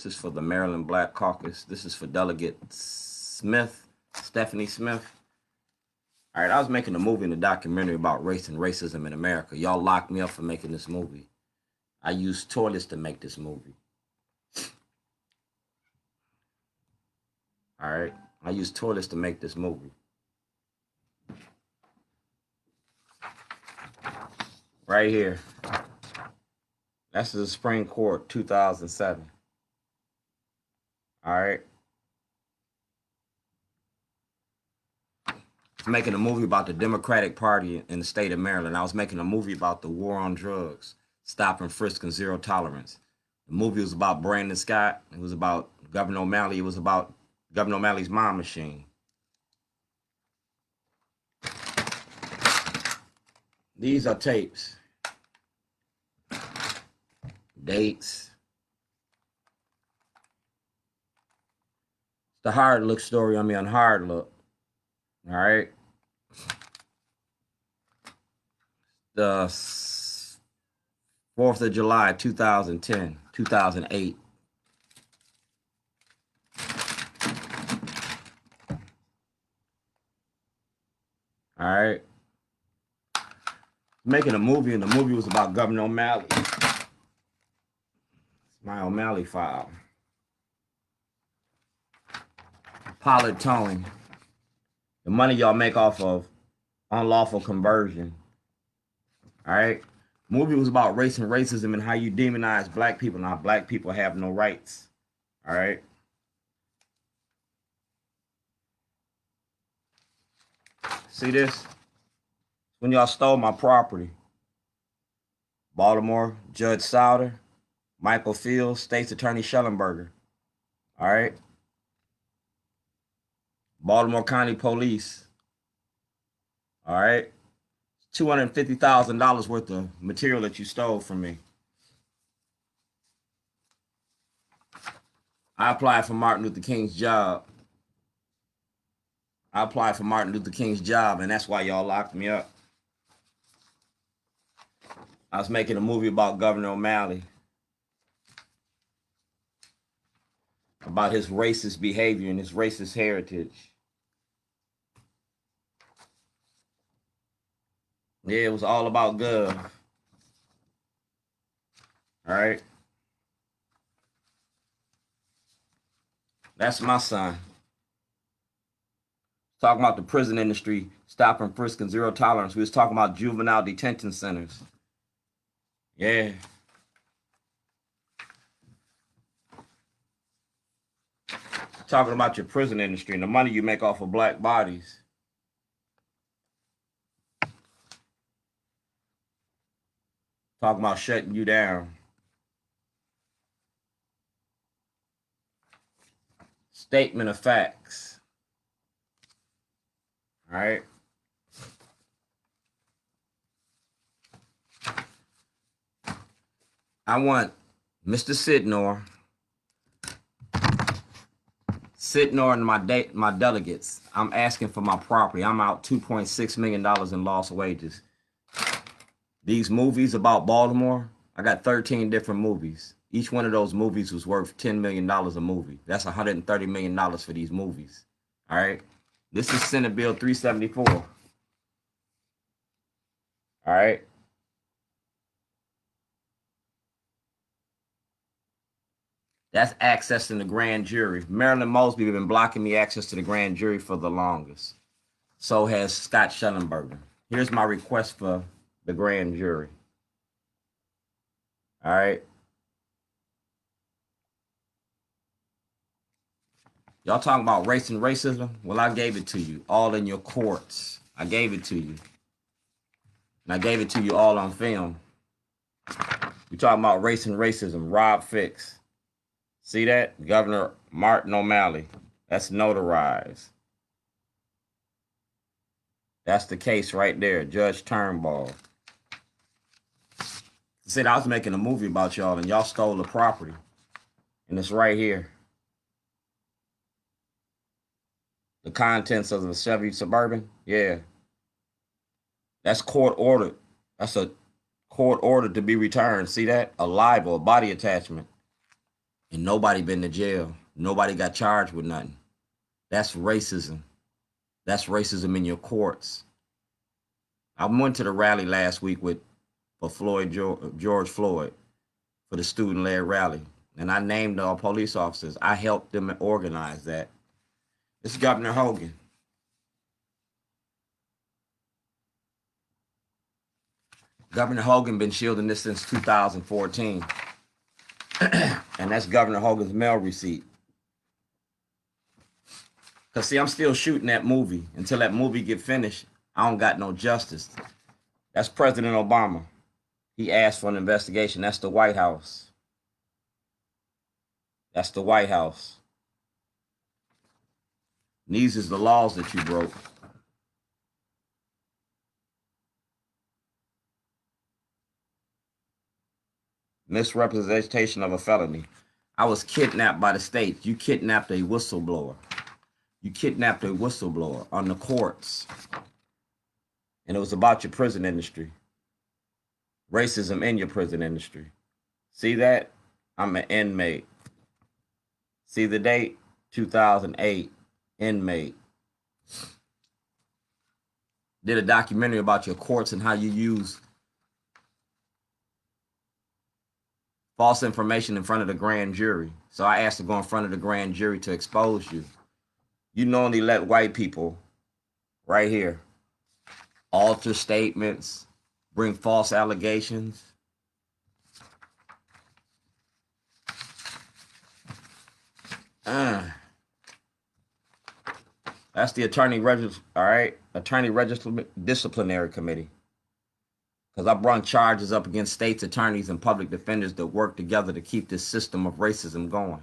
This is for the Maryland Black Caucus. This is for Delegate Smith, Stephanie Smith. All right, I was making a movie and a documentary about race and racism in America. Y'all locked me up for making this movie. I used toilets to make this movie. All right, I used toilets to make this movie. Right here. That's the Supreme Court, 2007. All right. I was making a movie about the Democratic Party in the state of Maryland. I was making a movie about the war on drugs, stop and frisk and zero tolerance. The movie was about Brandon Scott. It was about Governor O'Malley. It was about Governor O'Malley's mom machine. These are tapes. Dates. The Hard Look story on me on Hard Look. All right. The 4th of July, 2010, 2008. All right. Making a movie, and the movie was about Governor O'Malley. It's my O'Malley file. Pilot towing. The money y'all make off of unlawful conversion. All right. Movie was about race and racism and how you demonize black people and how black people have no rights. All right. See this? When y'all stole my property. Baltimore, Judge Souter, Michael Fields, States Attorney Schellenberger. All right. Baltimore County Police. All right. $250,000 worth of material that you stole from me. I applied for Martin Luther King's job. I applied for Martin Luther King's job, and that's why y'all locked me up. I was making a movie about Governor O'Malley, about his racist behavior and his racist heritage. Yeah, it was all about Gov. All right. That's my son. Talking about the prison industry, stop and frisk and zero tolerance. We was talking about juvenile detention centers. Yeah. Talking about your prison industry and the money you make off of black bodies. Talking about shutting you down. Statement of facts. All right. I want Mr. Sitnor and my delegates. I'm asking for my property. I'm out $2.6 million in lost wages. These movies about Baltimore, I got 13 different movies. Each one of those movies was worth $10 million a movie. That's $130 million for these movies. All right. This is Senate Bill 374. All right. That's accessing the grand jury. Marilyn Mosby has been blocking me access to the grand jury for the longest. So has Scott Shellenberger. Here's my request for the grand jury. All right. Y'all talking about race and racism? Well, I gave it to you all in your courts. I gave it to you. And I gave it to you all on film. You talking about race and racism. Rob Fix. See that? Governor Martin O'Malley. That's notarized. That's the case right there. Judge Turnbull. Said I was making a movie about y'all and y'all stole the property. And it's right here. The contents of the Chevy Suburban. Yeah. That's court ordered. That's a court order to be returned. See that? A libel, a body attachment. and nobody been to jail. Nobody got charged with nothing. That's racism. That's racism in your courts. I went to the rally last week for George Floyd, for the student-led rally, and I named all police officers. I helped them organize that. It's Governor Hogan. Governor Hogan been shielding this since 2014. And that's Governor Hogan's mail receipt. Because, see, I'm still shooting that movie. Until that movie get finished, I don't got no justice. That's President Obama. He asked for an investigation. That's the White House. That's the White House. And these is the laws that you broke. Misrepresentation of a felony. I was kidnapped by the state. You kidnapped a whistleblower. You kidnapped a whistleblower on the courts. And it was about your prison industry. Racism in your prison industry. See that? I'm an inmate. See the date? 2008. Inmate. Did a documentary about your courts and how you use false information in front of the grand jury. So I asked to go in front of the grand jury to expose you. You normally let white people right here alter statements, bring false allegations. That's the attorney disciplinary committee. Because I brought charges up against states attorneys and public defenders that work together to keep this system of racism going.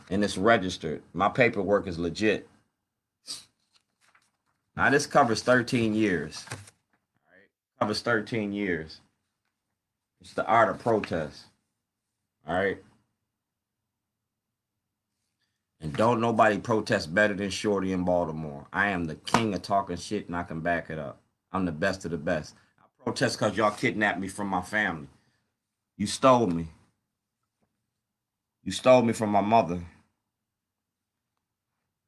And it's registered. My paperwork is legit. Now this covers 13 years. All right? Covers 13 years. It's the art of protest. All right. And don't nobody protest better than Shorty in Baltimore. I am the king of talking shit and I can back it up. I'm the best of the best. I protest because y'all kidnapped me from my family. You stole me. You stole me from my mother.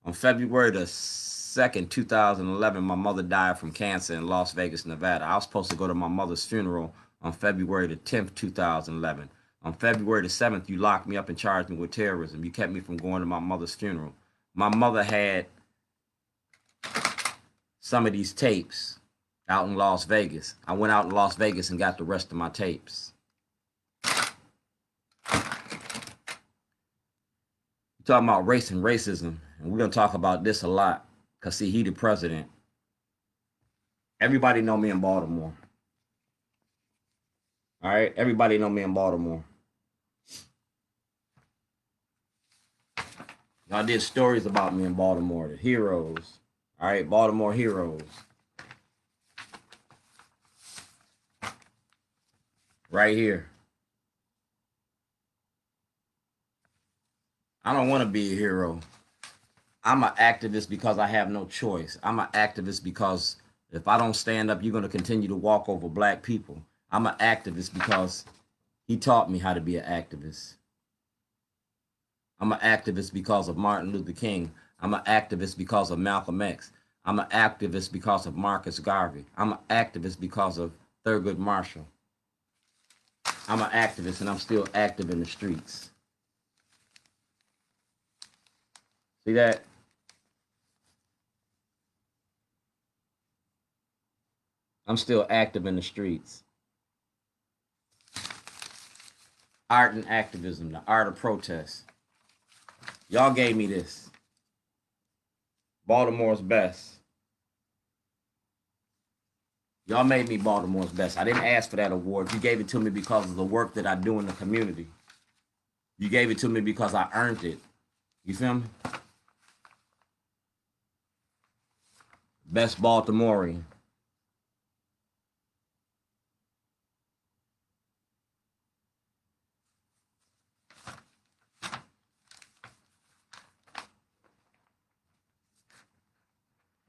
On February the 2nd, 2011, my mother died from cancer in Las Vegas, Nevada. I was supposed to go to my mother's funeral on February the 10th, 2011. On February the 7th, you locked me up and charged me with terrorism. You kept me from going to my mother's funeral. My mother had some of these tapes out in Las Vegas. I went out in Las Vegas and got the rest of my tapes. You're talking about race and racism, and we're going to talk about this a lot because, see, he the president. Everybody know me in Baltimore. All right? Everybody know me in Baltimore. Y'all did stories about me in Baltimore, the heroes. All right? Baltimore heroes. Right here. I don't want to be a hero. I'm an activist because I have no choice. I'm an activist because if I don't stand up, you're going to continue to walk over black people. I'm an activist because he taught me how to be an activist. I'm an activist because of Martin Luther King. I'm an activist because of Malcolm X. I'm an activist because of Marcus Garvey. I'm an activist because of Thurgood Marshall. I'm an activist and I'm still active in the streets. See that? I'm still active in the streets. Art and activism, the art of protest. Y'all gave me this. Baltimore's best. Y'all made me Baltimore's best. I didn't ask for that award. You gave it to me because of the work that I do in the community. You gave it to me because I earned it. You feel me? Best Baltimorean.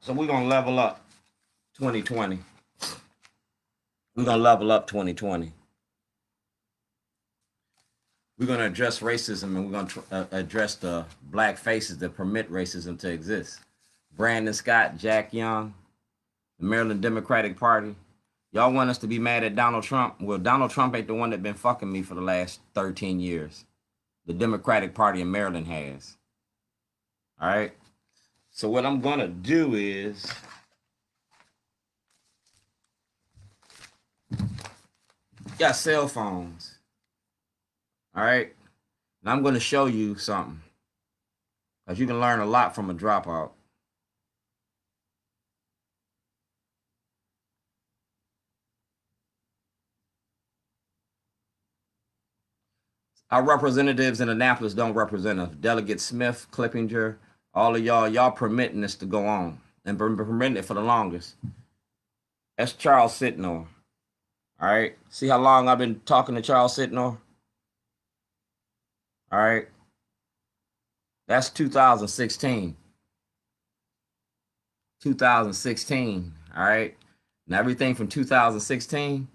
So we're going to level up 2020. We're going to level up 2020. We're going to address racism, and we're going to address the black faces that permit racism to exist. Brandon Scott, Jack Young, the Maryland Democratic Party. Y'all want us to be mad at Donald Trump? Well, Donald Trump ain't the one that been fucking me for the last 13 years. The Democratic Party in Maryland has. All right. So what I'm going to do is got cell phones. All right. And I'm going to show you something. Because you can learn a lot from a dropout. Our representatives in Annapolis don't represent us. Delegate Smith, Clippinger, all of y'all permitting this to go on. And been permitting it for the longest. That's Charles Sitnor. All right. See how long I've been talking to Charles Sitnor? All right. That's 2016. 2016. All right. Now everything from 2016,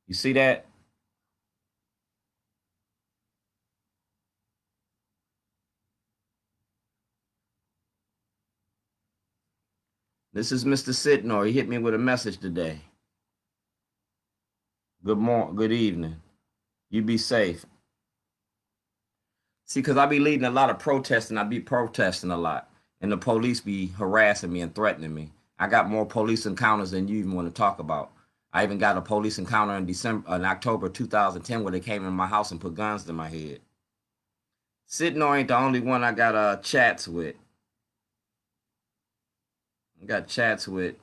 you see that? This is Mr. Sitnor. He hit me with a message today. Good morning, good evening. You be safe. See, because I be leading a lot of protests and I be protesting a lot. And the police be harassing me and threatening me. I got more police encounters than you even want to talk about. I even got a police encounter in October 2010 where they came in my house and put guns to my head. Sitnor ain't the only one I got chats with. I got chats with.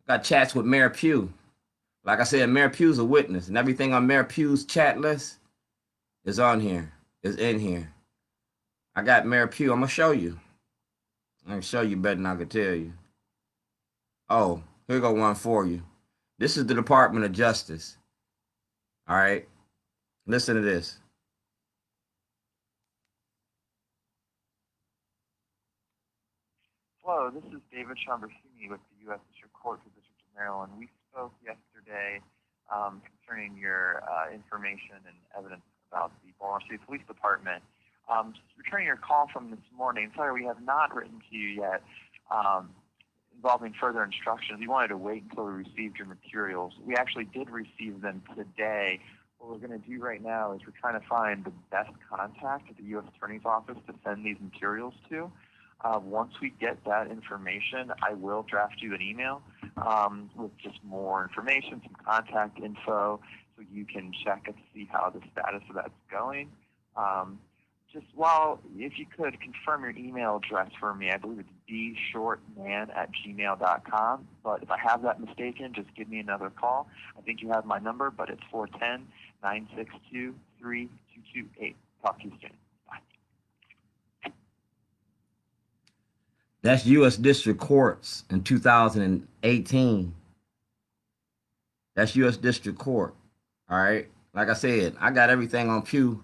Got chats with Mayor Pugh. Like I said, Mayor Pugh's a witness, and everything on Mayor Pugh's chat list is on here, is in here. I got Mayor Pugh. I'm gonna show you. I can show you better than I could tell you. Oh, here go one for you. This is the Department of Justice. All right, listen to this. Hello, this is David Chambersini with the U.S. District Court for the District of Maryland. We spoke yesterday concerning your information and evidence about the Baltimore City Police Department. Just returning your call from this morning, sorry we have not written to you yet involving further instructions. We wanted to wait until we received your materials. We actually did receive them today. What we're going to do right now is we're trying to find the best contact at the U.S. Attorney's Office to send these materials to. Once we get that information, I will draft you an email with just more information, some contact info, so you can check and see how the status of that's going. If you could confirm your email address for me, I believe it's bshortman@gmail.com. But if I have that mistaken, just give me another call. I think you have my number, but it's 410-962-3228. Talk to you soon. That's U.S. District Courts in 2018. That's U.S. District Court. All right. Like I said, I got everything on Pew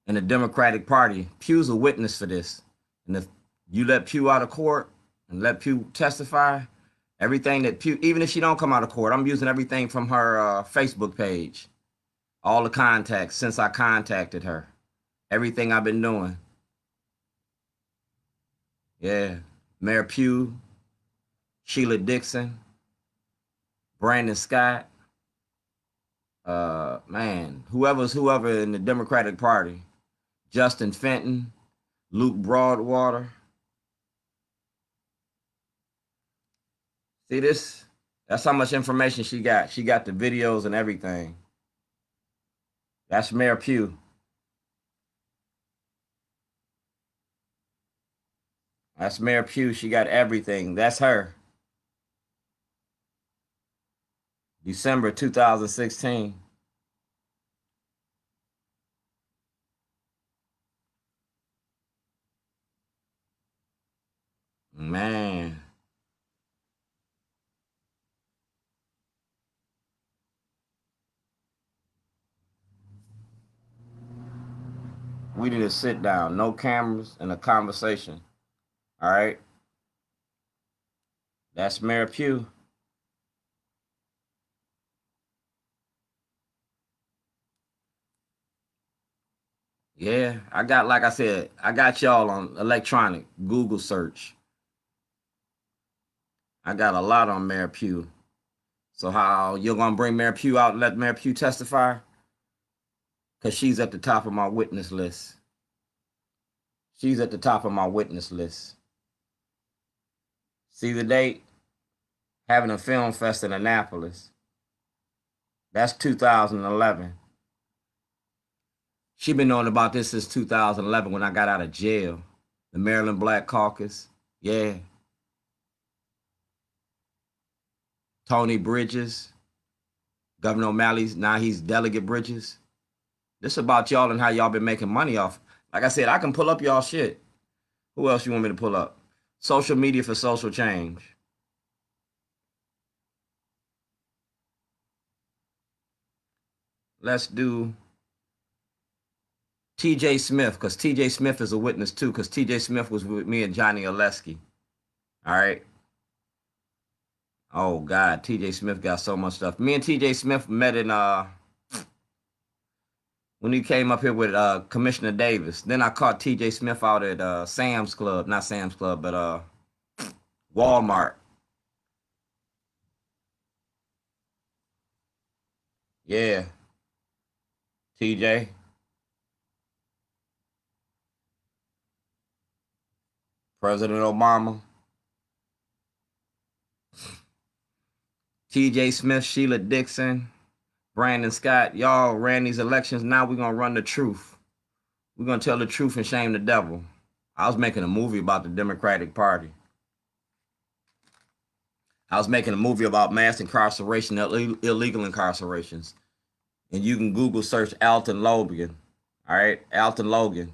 and the Democratic Party. Pew's a witness for this. And if you let Pew out of court and let Pew testify, everything that Pew, even if she don't come out of court, I'm using everything from her Facebook page. All the contacts since I contacted her. Everything I've been doing. Yeah. Mayor Pugh, Sheila Dixon, Brandon Scott, whoever in the Democratic Party, Justin Fenton, Luke Broadwater. See this? That's how much information she got. She got the videos and everything. That's Mayor Pugh. That's Mayor Pugh. She got everything. That's her. December 2016. Man. We need to sit down. No cameras and a conversation. All right? That's Mayor Pugh. Yeah, I got, like I said, I got y'all on electronic Google search. I got a lot on Mayor Pugh. So how you're gonna bring Mayor Pugh out and let Mayor Pugh testify? Because she's at the top of my witness list. She's at the top of my witness list. See the date? Having a film fest in Annapolis. That's 2011. She been knowing about this since 2011 when I got out of jail. The Maryland Black Caucus. Yeah. Tony Bridges. Gov.O'Malley's, now he's Delegate Bridges. This about y'all and how y'all been making money off. Like I said, I can pull up y'all shit. Who else you want me to pull up? Social media for social change. Let's do TJ Smith, because TJ Smith is a witness too, because TJ Smith was with me and Johnny Oleski. All right. Oh God, TJ Smith got so much stuff. Me and TJ Smith met in when he came up here with Commissioner Davis. Then I caught TJ Smith out at Sam's Club, not Sam's Club, but Walmart. Yeah, TJ. President Obama. TJ Smith, Sheila Dixon, Brandon Scott. Y'all ran these elections. Now we're gonna run the truth. We're gonna tell the truth and shame the devil. I was making a movie about the Democratic Party. I was making a movie about mass incarceration, illegal incarcerations. And you can Google search Alton Logan. All right, Alton Logan.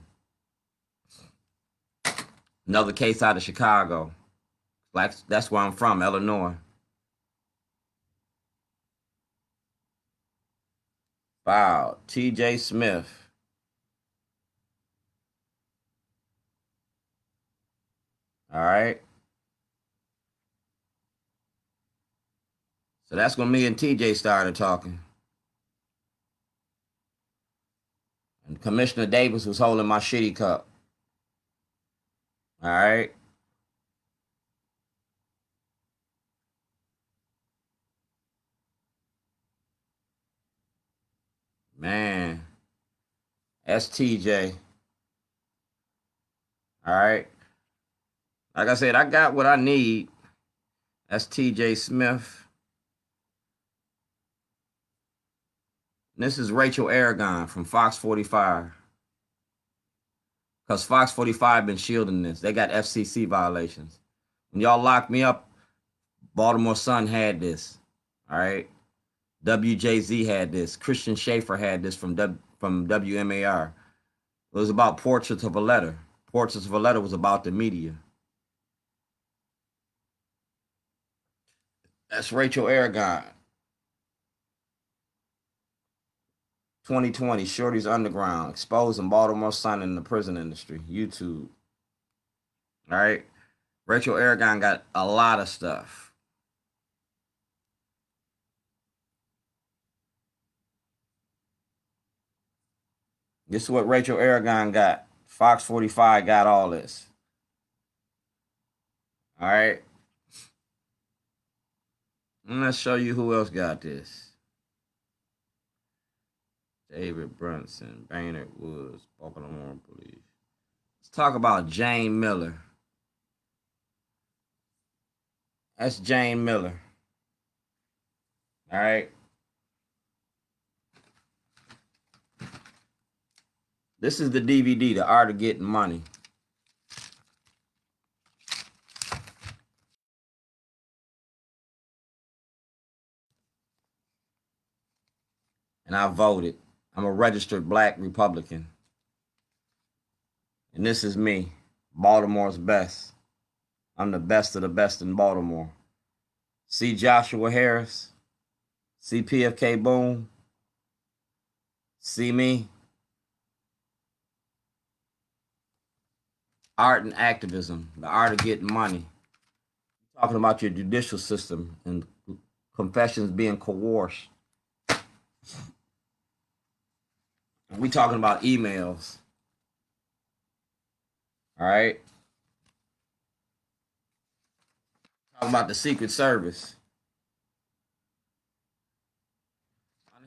Another case out of Chicago. Like that's where I'm from, Illinois. Wow, T.J. Smith. All right. So that's when me and TJ started talking. And Commissioner Davis was holding my shitty cup. All right. Man. That's TJ. All right. Like I said, I got what I need. That's TJ Smith. And this is Rachel Aragon from Fox 45. Because Fox 45 been shielding this. They got FCC violations. When y'all locked me up, Baltimore Sun had this. All right. WJZ had this. Christian Schaefer had this from WMAR. It was about Portraits of a Letter. Portraits of a Letter was about the media. That's Rachel Aragon. 2020, Shorty's Underground, exposing Baltimore Sun in the prison industry. YouTube. All right. Rachel Aragon got a lot of stuff. This is what Rachel Aragon got. Fox 45 got all this. All right. And let's show you who else got this. David Brunson, Baynard Woods, Baltimore Police. Let's talk about Jane Miller. That's Jane Miller. All right. This is the DVD, The Art of Getting Money. And I voted. I'm a registered black Republican. And this is me, Baltimore's best. I'm the best of the best in Baltimore. See Joshua Harris? See PFK Boone? See me? Art and activism, the art of getting money. Talking about your judicial system and confessions being coerced. We talking about emails. All right. Talking about the Secret Service.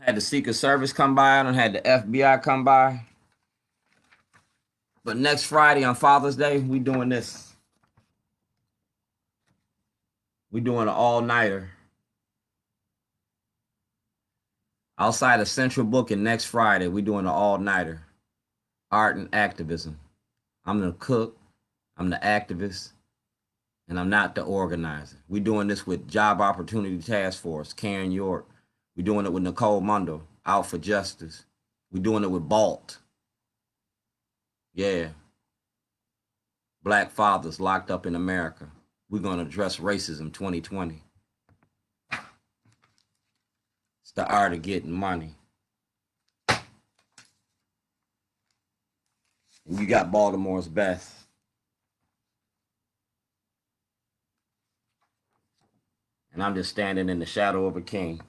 I had the Secret Service come by. I had the FBI come by. But next Friday on Father's Day, we doing this. We doing an all-nighter. Outside of Central Booking next Friday, we doing an all-nighter. Art and activism. I'm the cook. I'm the activist. And I'm not the organizer. We doing this with Job Opportunity Task Force, Karen York. We doing it with Nicole Mundo, Out for Justice. We doing it with BALT. Yeah. Black fathers locked up in America. We're going to address racism 2020. It's the art of getting money. And you got Baltimore's best. And I'm just standing in the shadow of a king.